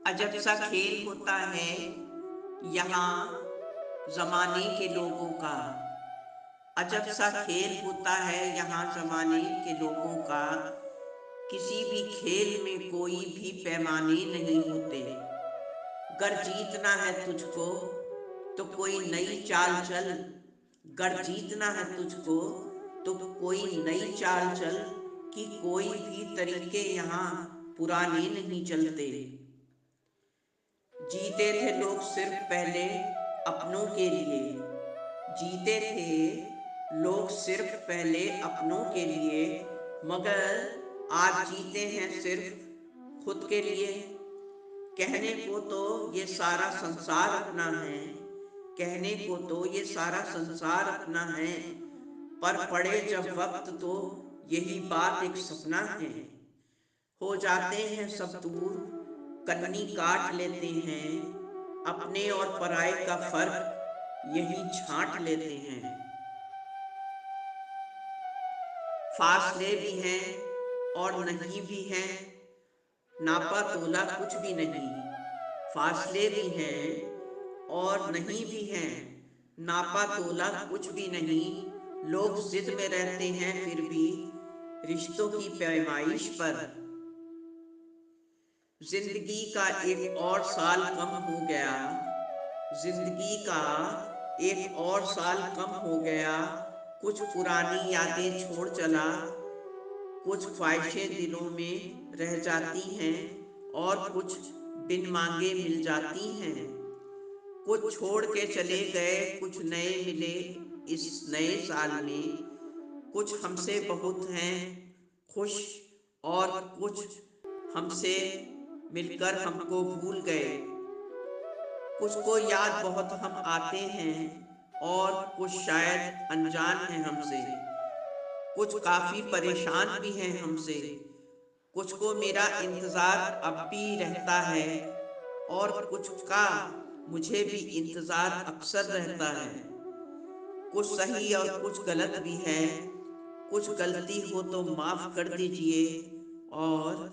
अजब सा खेल होता है यहाँ जमाने के लोगों का। अजब सा खेल होता है यहाँ जमाने के लोगों का। किसी भी खेल में कोई भी पैमाने नहीं होते। गर जीतना है तुझको तो कोई नई चाल चल। गर जीतना है तुझको तो कोई नई चाल चल कि कोई भी तरीके यहाँ पुराने नहीं चलते। जीते थे लोग सिर्फ पहले अपनों के लिए। जीते थे लोग सिर्फ पहले अपनों के लिए, मगर आज जीते हैं सिर्फ खुद के लिए। कहने को तो ये सारा संसार अपना है। कहने को तो ये सारा संसार अपना है, पर पड़े जब वक्त तो यही बात एक सपना है। हो जाते हैं सब दूर, कन्नी काट लेते हैं। अपने और पराये का फर्क यही छांट लेते हैं। फासले भी हैं और नहीं भी हैं, नापा तोला कुछ भी नहीं। फासले भी हैं और नहीं भी हैं, नापा तोला कुछ भी नहीं। लोग जिद में रहते हैं फिर भी रिश्तों की पैमाइश पर। जिंदगी का एक और साल कम हो गया। जिंदगी का एक और साल कम हो गया। कुछ पुरानी यादें छोड़ चला। कुछ ख्वाहिशें दिलों में रह जाती हैं और कुछ बिन मांगे मिल जाती हैं। कुछ छोड़ के चले गए, कुछ नए मिले इस नए साल में। कुछ हमसे बहुत हैं खुश और कुछ हमसे मिलकर हमको भूल गए। कुछ को याद बहुत हम आते हैं और कुछ शायद अनजान हैं हमसे। कुछ काफी परेशान भी हैं हमसे। कुछ को मेरा इंतजार अब भी रहता है और कुछ का मुझे भी इंतजार अक्सर रहता है। कुछ सही और कुछ गलत भी है। कुछ गलती हो तो माफ कर दीजिए और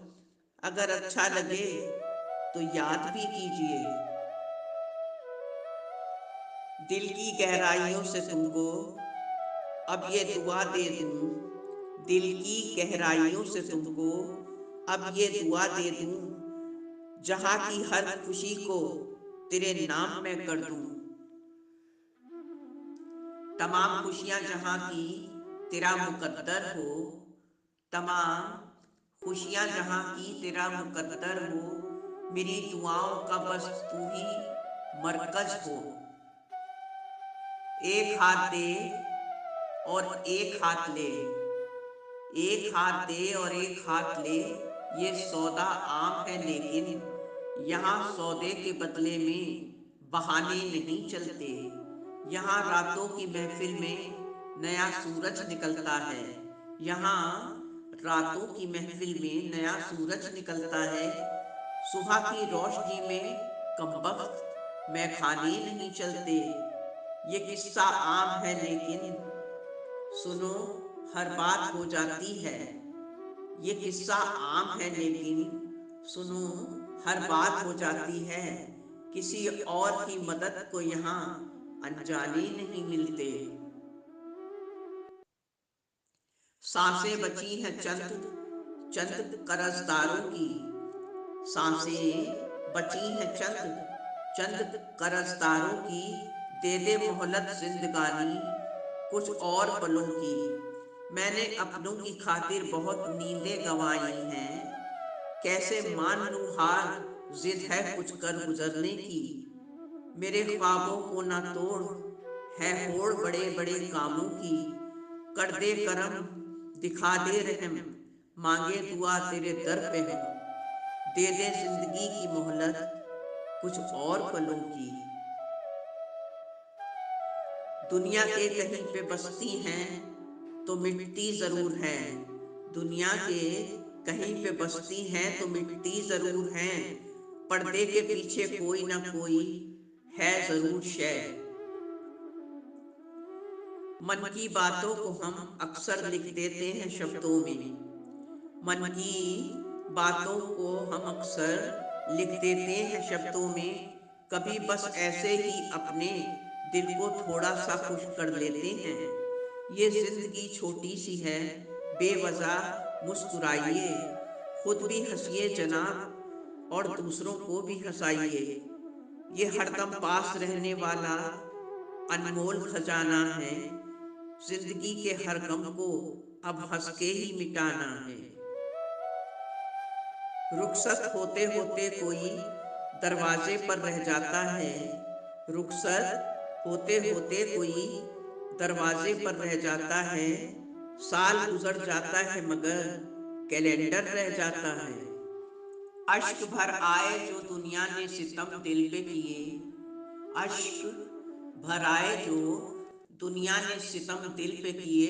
अगर अच्छा लगे तो याद भी कीजिए। दिल की गहराइयों से तुमको अब ये दुआ दे दूं। दिल की गहराइयों से तुमको अब ये दुआ दे दूं, जहां की हर खुशी को तेरे नाम में कर दूं। तमाम खुशियां जहां की तेरा मुकद्दर हो। तमाम खुशियां जहां की तेरा मुकद्दर हो। मेरी दुआओं का बस तू ही मरकज हो। एक हाथ दे और एक हाथ ले। एक हाथ दे और एक हाथ ले। ये सौदा आम है लेकिन यहाँ सौदे के बदले में बहाने नहीं चलते। यहाँ रातों की महफिल में नया सूरज निकलता है। यहाँ रातों की महफिल में नया सूरज निकलता है। सुबह की रोशनी में कमबख्त मैखाने नहीं चलते। ये किस्सा आम है लेकिन सुनो हर बात हो जाती है। ये किस्सा आम है लेकिन सुनो हर बात हो जाती है। किसी और की मदद को यहाँ अनजाने नहीं मिलते। सांसें बची हैं चंद चंद कर्जदारों की। सांसें बची हैं चंद चंद कर्जदारों की। दे दे मोहलत जिंदगानी कुछ और पलों की। मैंने अपनों की खातिर बहुत नींदें गंवाई हैं। कैसे मान लूं हार, जिद है कुछ कर गुजरने की। मेरे ख्वाबों को ना तोड़, है होड़ बड़े बड़े कामों की। कर दे करम, दिखा दे रहम, मांगे दुआ तेरे दर पे हम। दे दे जिंदगी की मोहलत कुछ और पलों की। दुनिया के कहीं पे बसती हैं तो मिटती जरूर हैं। दुनिया के कहीं पे बसती हैं तो मिटती जरूर हैं। पर्दे के पीछे कोई ना कोई है जरूर शय। मन की बातों को हम अक्सर लिख देते हैं शब्दों में। मन की बातों को हम अक्सर लिख देते हैं शब्दों में, कभी बस ऐसे ही अपने दिल को थोड़ा सा खुश कर लेते हैं। ये जिंदगी छोटी सी है, बेवजह मुस्कुराइए, खुद भी हंसिए जनाब और दूसरों को भी हंसाइए। ये हरदम पास रहने वाला अनमोल खजाना है, जिंदगी के हर गम को अब हंस के ही मिटाना है। रुखसत होते होते कोई दरवाजे पर रह जाता है, रुखसत होते होते कोई दरवाजे पर रह जाता है, साल गुजर जाता है मगर कैलेंडर रह जाता है। अश्क भर आए जो दुनिया ने सितम दिल पे किए, अश्क भर आए जो दुनिया ने सितम दिल पे किए,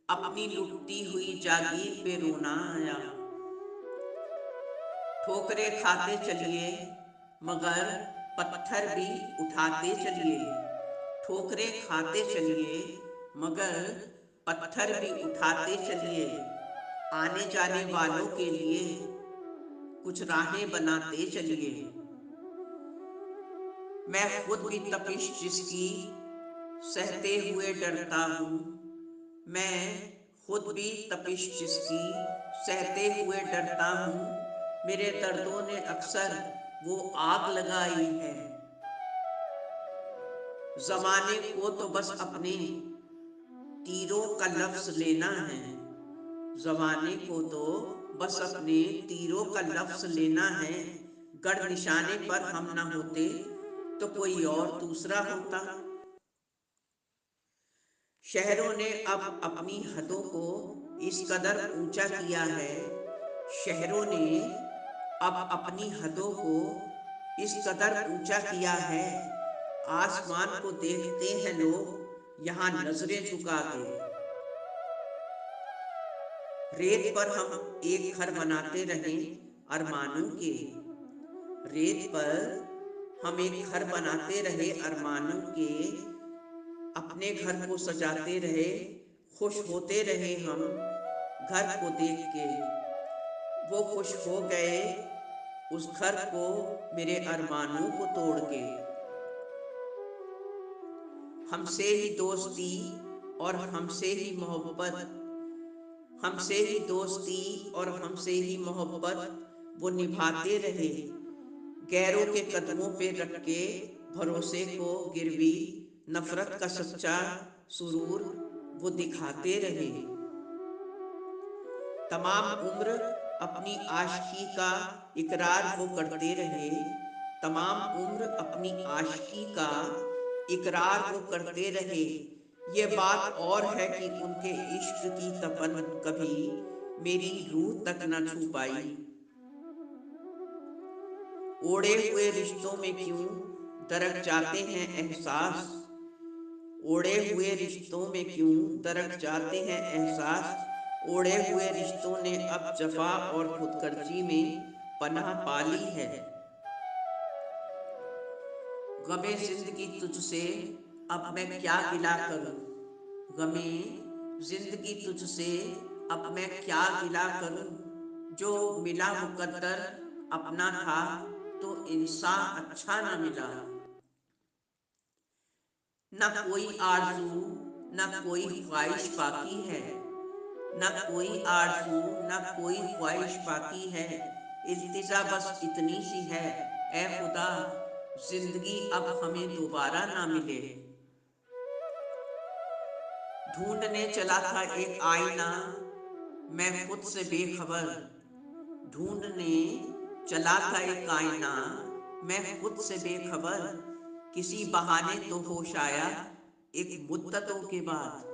अपनी लुटती हुई जागीर पे रोना आया। ठोकरे खाते चलिए मगर पत्थर भी उठाते चलिए, ठोकरे खाते चलिए मगर पत्थर भी उठाते चलिए, आने जाने वालों के लिए कुछ राहें बनाते चलिए। मैं खुद भी तपिश जिसकी सहते हुए डरता हूँ, मैं खुद भी तपिश जिसकी सहते हुए डरता हूँ, मेरे दर्दों ने अक्सर वो आग लगाई है। जमाने को तो बस अपने तीरों का लफ्ज लेना है, जमाने को तो बस अपने तीरों का लफ्ज लेना है, गर निशाने पर हम ना होते तो कोई और दूसरा होता। शहरों ने अब अपनी हदों को इस कदर ऊंचा किया है, शहरों ने अब अपनी हदों को इस कदर ऊंचा किया है, आसमान को देखते हैं लोग यहाँ नजरें झुका के। रेत पर हम एक घर बनाते रहे अरमानों के, रेत पर हम एक घर बनाते रहे अरमानों के, अपने घर को सजाते रहे, खुश होते रहे हम घर को देख के। वो खुश हो गए उस घर को मेरे अरमानों को तोड़ के। हमसे ही दोस्ती और हमसे ही मोहब्बत, हमसे ही दोस्ती और हमसे ही मोहब्बत वो निभाते रहे, गैरों के कदमों पे रख के भरोसे को गिरवी, नफरत का सच्चा सुरूर वो दिखाते रहे। तमाम उम्र अपनी आशिकी का इकरार वो करते रहे, तमाम उम्र अपनी आशिकी का इकरार वो करते रहे। ये बात और है कि उनके इश्क की तपन कभी मेरी रूह तक न छू पाई। ओढ़े हुए रिश्तों में क्यों दरक जाते हैं एहसास, ओढ़े हुए रिश्तों में क्यों दरक जाते हैं एहसास, ओढ़े हुए रिश्तों ने अब जफा और खुदगर्जी में पनाह पा ली है। गमे जिंदगी तुझसे अब मैं क्या गिला करूं, गमे जिंदगी तुझसे अब मैं क्या गिला करूं, जो मिला मुकद्दर अपना था तो इंसान अच्छा न मिला। न कोई आरज़ू न कोई ख्वाहिश बाकी है, न कोई आरज़ू न कोई ख्वाहिश बाकी है, इल्तिजा बस इतनी सी है ए खुदा जिंदगी अब हमें दोबारा ना मिले। ढूंढने चला था एक आईना मैं खुद से बेखबर, ढूंढने चला था एक आईना मैं खुद से बेखबर, किसी बहाने तो होश आया एक मुद्दतों के बाद।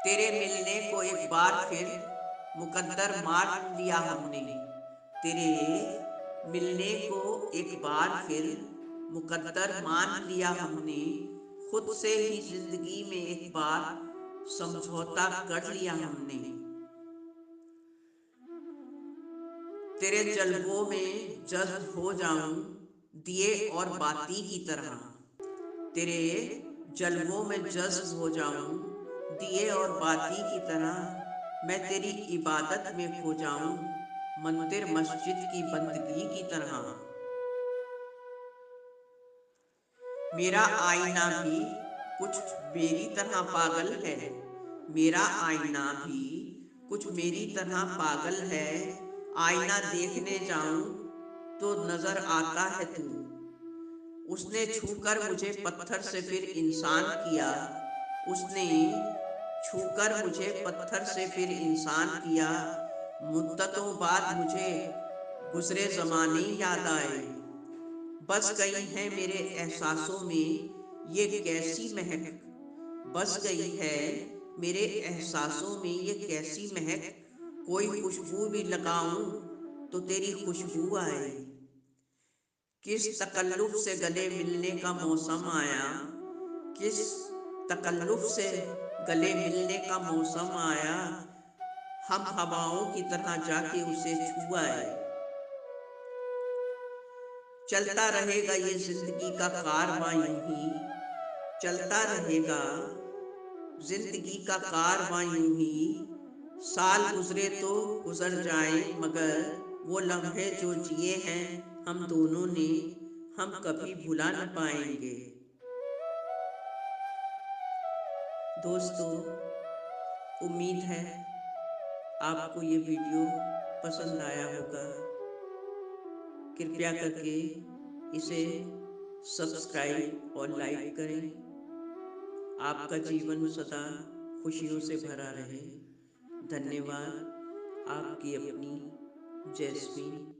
तेरे मिलने को एक बार फिर मुकद्दर मान लिया हमने, तेरे मिलने को एक बार फिर मुकद्दर मान लिया हमने, खुद से ही जिंदगी में एक बार समझौता कर लिया हमने। तेरे जलवों में जज्ब हो जाऊं दिए और बाती की तरह, तेरे जलवों में जज्ब हो जाऊं दिए और बाती की तरह, मैं तेरी इबादत में खो जाऊं मंदिर मस्जिद की बंदगी की तरह। मेरा आईना भी कुछ मेरी तरह पागल है। मेरा आईना भी कुछ मेरी तरह पागल है। आईना देखने जाऊं तो नजर आता है तू। उसने छूकर मुझे पत्थर से फिर इंसान किया। उसने छूकर मुझे पत्थर से फिर इंसान किया। मुद्दतों बाद मुझे गुजरे जमाने याद आए। बस गई है मेरे एहसासों में ये कैसी महक। बस गई है मेरे एहसासों में ये कैसी महक। कोई खुशबू भी लगाऊं तो तेरी खुशबू आए। किस तकल्लुफ से गले मिलने का मौसम आया। किस तकल्लुफ से गले मिलने का मौसम आया। हम हवाओं की तरह जाके उसे छुआए। चलता रहेगा ये जिंदगी का कारवां यूं ही। चलता रहेगा जिंदगी का कारवां यूं ही। साल गुजरे तो गुजर जाए मगर वो लम्हे जो जिए हैं हम दोनों ने, हम कभी भुला न पाएंगे। दोस्तों, उम्मीद है आपको ये वीडियो पसंद आया होगा। कृपया करके इसे सब्सक्राइब और लाइक करें। आपका जीवन सदा खुशियों से भरा रहे। धन्यवाद। आपकी अपनी जैस्मीन।